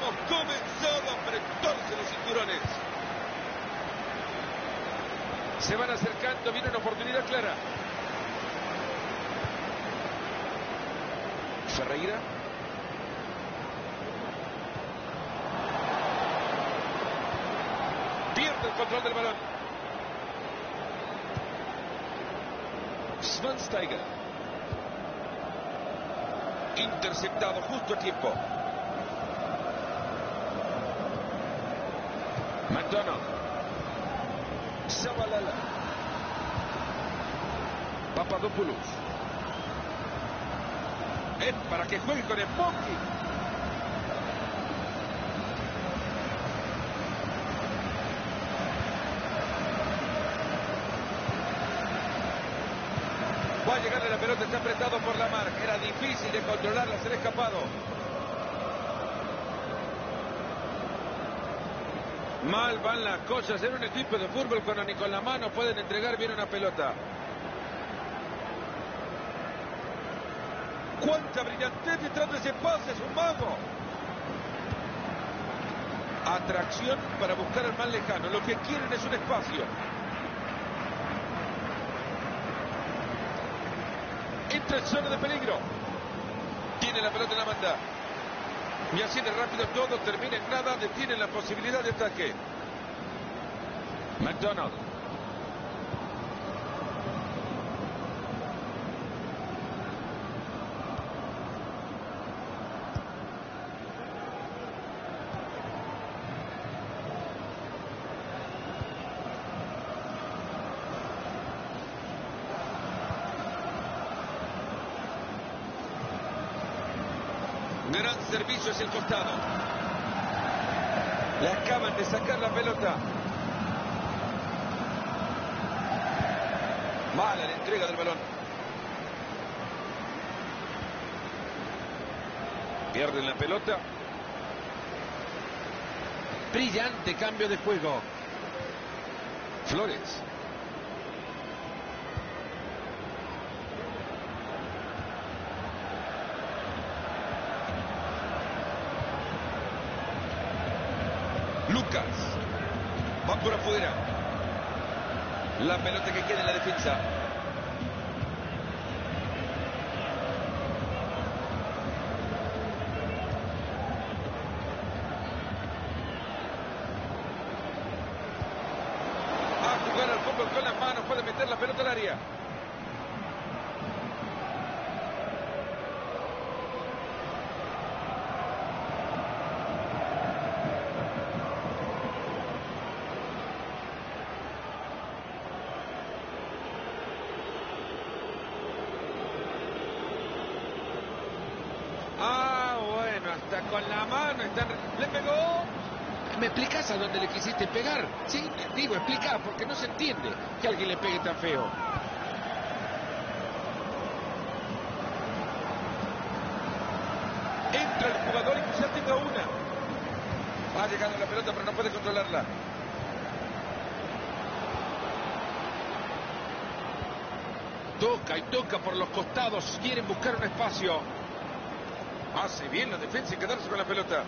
hemos comenzado a apretarse los cinturones. Se van acercando, viene una oportunidad clara. Ferreira. Pierde el control del balón. Schweinsteiger. Interceptado justo a tiempo. McDonald. Zabalala. Papadopoulos. Es para que juegue con el Monkey. Va a llegarle la pelota, está apretado por la marca. Era difícil de controlarla, se le ha escapado. Mal van las cosas en un equipo de fútbol cuando ni con la mano pueden entregar bien una pelota. ¡Cuánta brillantez detrás de ese pase! ¡Es un mago! Atracción para buscar al más lejano. Lo que quieren es un espacio. Entra en zona de peligro. Tiene la pelota en la banda. Y así de rápido todo termina en nada. Detienen la posibilidad de ataque. McDonald. Gran servicio hacia el costado. Le acaban de sacar la pelota. Mala la entrega del balón. Pierden la pelota. Brillante cambio de juego. Flores. Lucas. Va por afuera. La pelota que queda en la defensa. A jugar al fútbol con las manos. Puede meter la pelota al área. Hasta con la mano, le pegó. ¿Me explicás a dónde le quisiste pegar? Sí, digo, explica, porque no se entiende que alguien le pegue tan feo. Entra el jugador y quizás tenga una. Va llegando la pelota, pero no puede controlarla. Toca y toca por los costados, quieren buscar un espacio. Hace bien la defensa y quedarse con la pelota.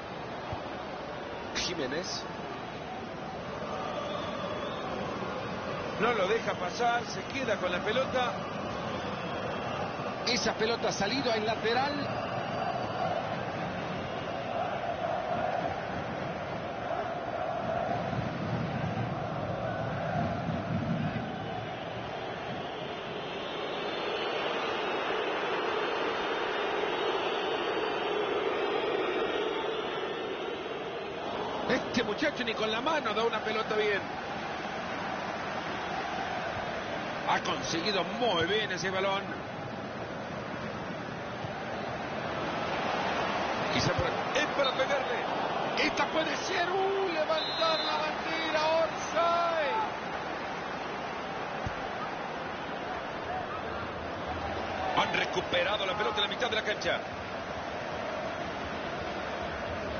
Jiménez. No lo deja pasar, se queda con la pelota. Esa pelota ha salido al lateral. Este muchacho ni con la mano da una pelota bien. Ha conseguido muy bien ese balón. Quizá es para pegarle. Esta puede ser. Levantar la bandera. Offside. Han recuperado la pelota en la mitad de la cancha.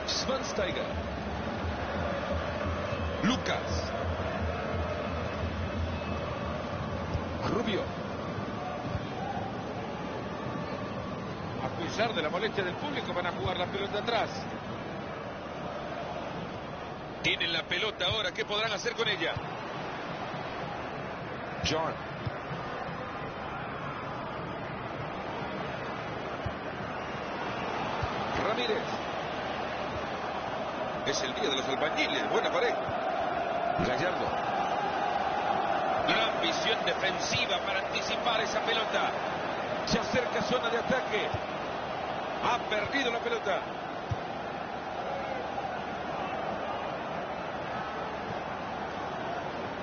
Schweinsteiger. Lucas. Rubio. A pesar de la molestia del público, van a jugar la pelota atrás. Tienen la pelota ahora, ¿qué podrán hacer con ella? John. Ramírez. Es el día de los albañiles, buena pared. Gallardo. Gran visión defensiva para anticipar esa pelota. Se acerca zona de ataque. Ha perdido la pelota.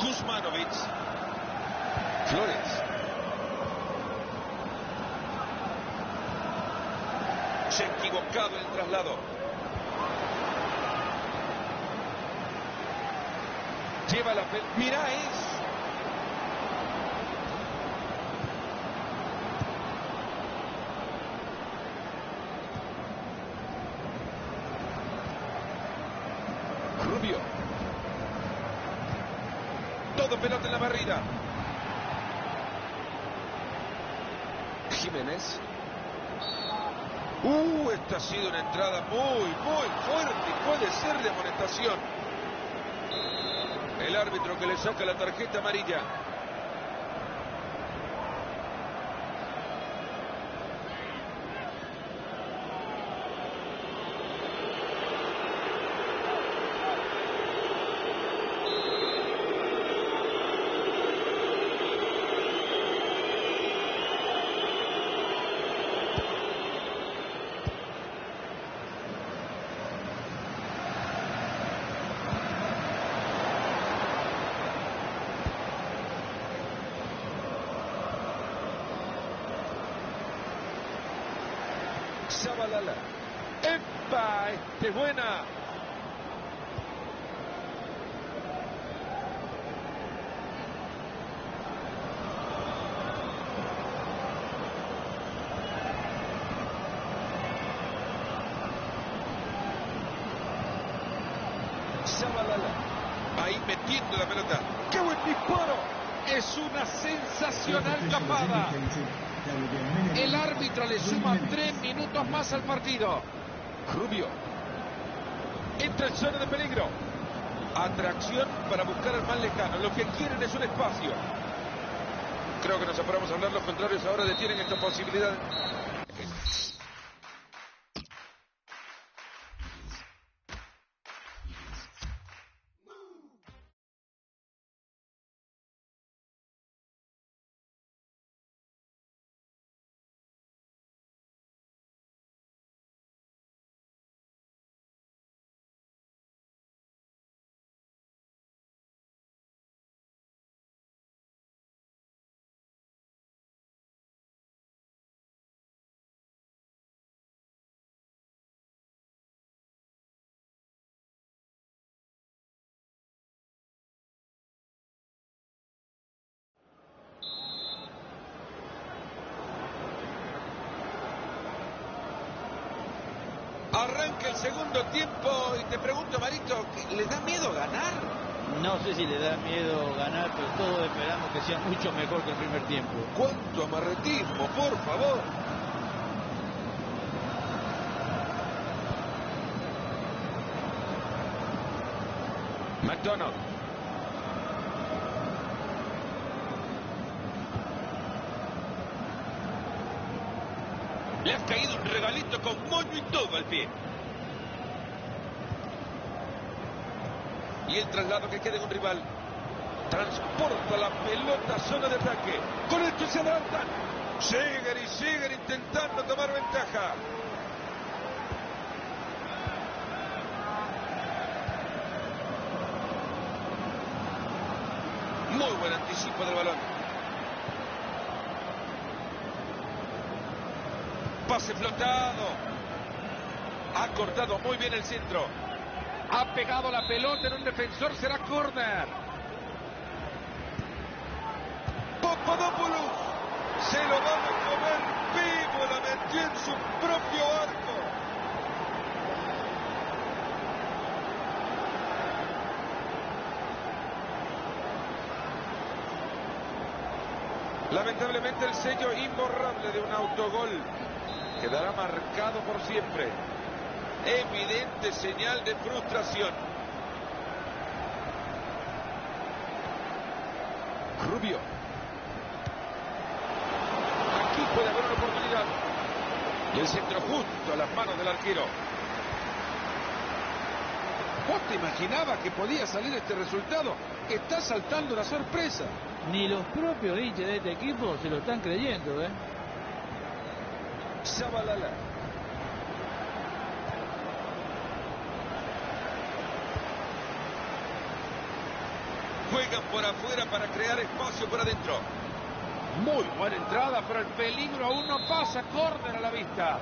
Kuzmanovic. Flores. Se ha equivocado en el traslado. Lleva la pelota. Mirá eso. Rubio. Todo pelota en la barrida. Jiménez. Esta ha sido una entrada muy fuerte y puede ser de amonestación. El árbitro que le saca la tarjeta amarilla. Zabalala. ¡Epa! ¡Este es buena! Zabalala. Ahí metiendo la pelota. ¡Qué buen disparo! Es una sensacional tapada. El árbitro le suma 3 minutos más al partido. Rubio. Entra en zona de peligro. Atracción para buscar al más lejano. Lo que quieren es un espacio. Creo que nos apuramos a hablar. Los contrarios ahora detienen esta posibilidad. Arranca el segundo tiempo y te pregunto, Marito, ¿le da miedo ganar? No sé si le da miedo ganar, pero todos esperamos que sea mucho mejor que el primer tiempo. ¡Cuánto amarretismo, por favor! McDonald. Le ha caído un regalito con moño y todo al pie. Y el traslado que queda en un rival. Transporta la pelota a zona de ataque. Con esto se adelantan. Siguen intentando tomar ventaja. Muy buen anticipo del balón. Pase flotado. Ha cortado muy bien el centro. Ha pegado la pelota en un defensor. Será córner. Papadopoulos. Se lo van a comer vivo. La metió en su propio arco. Lamentablemente el sello imborrable de un autogol quedará marcado por siempre. Evidente señal de frustración. Rubio. Aquí puede haber una oportunidad. Y el centro justo a las manos del arquero. ¿Vos te imaginabas que podía salir este resultado? Está saltando una sorpresa. Ni los propios hinchas de este equipo se lo están creyendo, ¿eh? Shabalala. Juegan por afuera para crear espacio por adentro. Muy buena entrada, pero el peligro aún no pasa. Córner a la vista.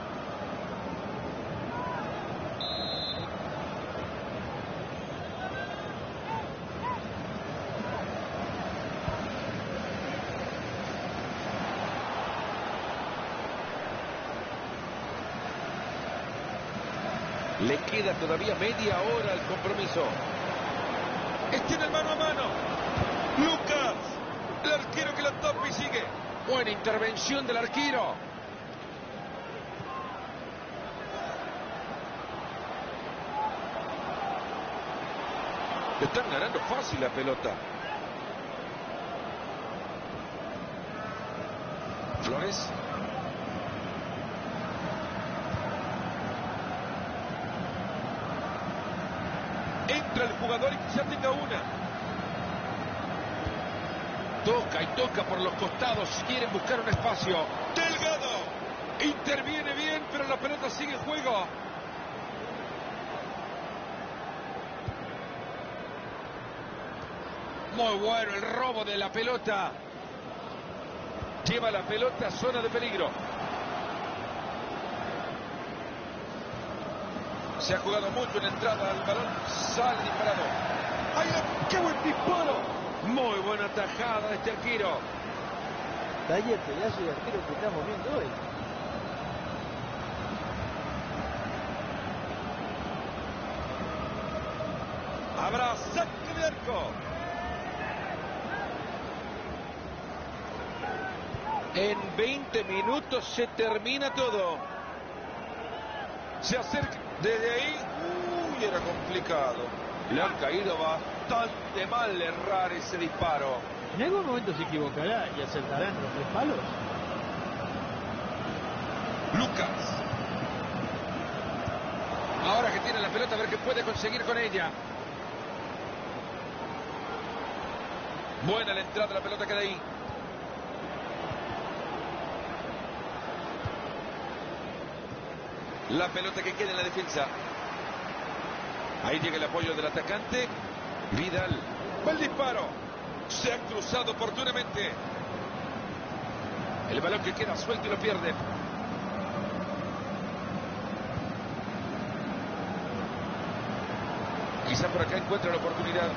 Le queda todavía media hora al compromiso. Está en el mano a mano. Lucas, el arquero que la topa y sigue. Buena intervención del arquero. Están ganando fácil la pelota. Flores. Entra el jugador y quizá tenga una. Toca y toca por los costados. Quieren buscar un espacio. Delgado. Interviene bien, pero la pelota sigue en juego. Muy bueno el robo de la pelota. Lleva la pelota a zona de peligro. Se ha jugado mucho en la entrada al balón. Sale disparado. ¡Ay, qué buen disparo! Muy buena tajada de este arquero. Vaya pedazo de arquero que estamos viendo hoy. Habrá saque de arco. En 20 minutos se termina todo. Se acerca. Desde ahí, era complicado. Le han caído bastante mal errar ese disparo. En algún momento se equivocará y acertarán los 3 palos. Lucas. Ahora que tiene la pelota, a ver qué puede conseguir con ella. Buena la entrada, la pelota queda ahí. La pelota que queda en la defensa. Ahí llega el apoyo del atacante. Vidal. Va el disparo. Se han cruzado oportunamente. El balón que queda suelto y lo pierde. Quizá por acá encuentra la oportunidad.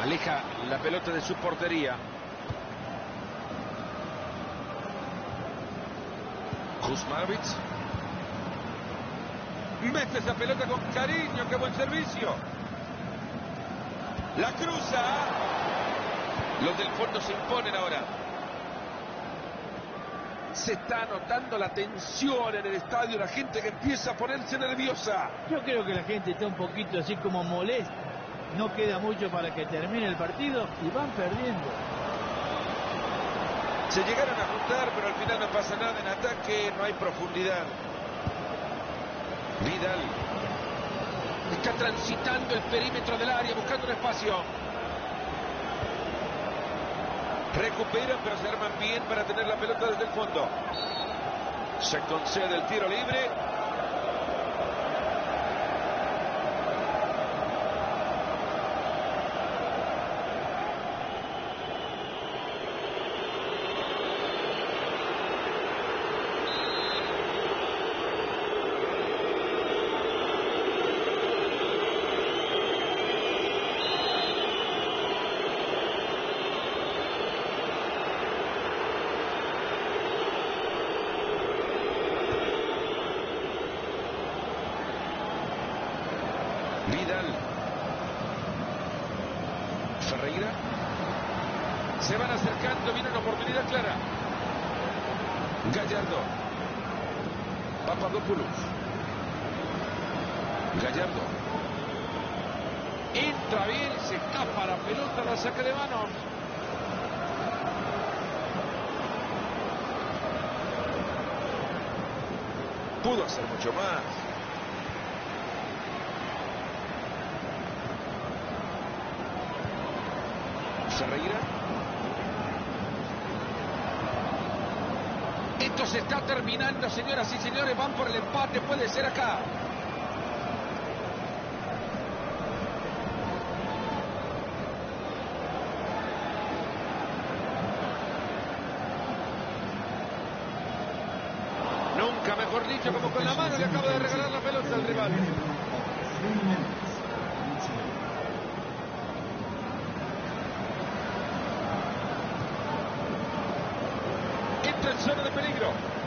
Aleja la pelota de su portería. Kuzmanovic. Mete esa pelota con cariño, qué buen servicio. La cruza. Los del fondo se imponen ahora. Se está notando la tensión en el estadio, la gente que empieza a ponerse nerviosa. Yo creo que la gente está un poquito así como molesta. No queda mucho para que termine el partido y van perdiendo. Se llegaron a juntar, pero al final no pasa nada. En ataque no hay profundidad. Vidal. Está transitando el perímetro del área, buscando un espacio. Recuperan, pero se arman bien para tener la pelota desde el fondo. Se concede el tiro libre. Vidal. Ferreira. Se van acercando, viene una oportunidad clara. Gallardo. Papadopoulos. Gallardo. Entra bien, se escapa la pelota, la saca de manos. pudo hacer mucho más. Ferreira. Esto se está terminando, señoras y señores. Van por el empate, puede ser acá. Nunca mejor dicho, como con la mano le acaba de regalar la pelota al rival. Entra en zona de peligro.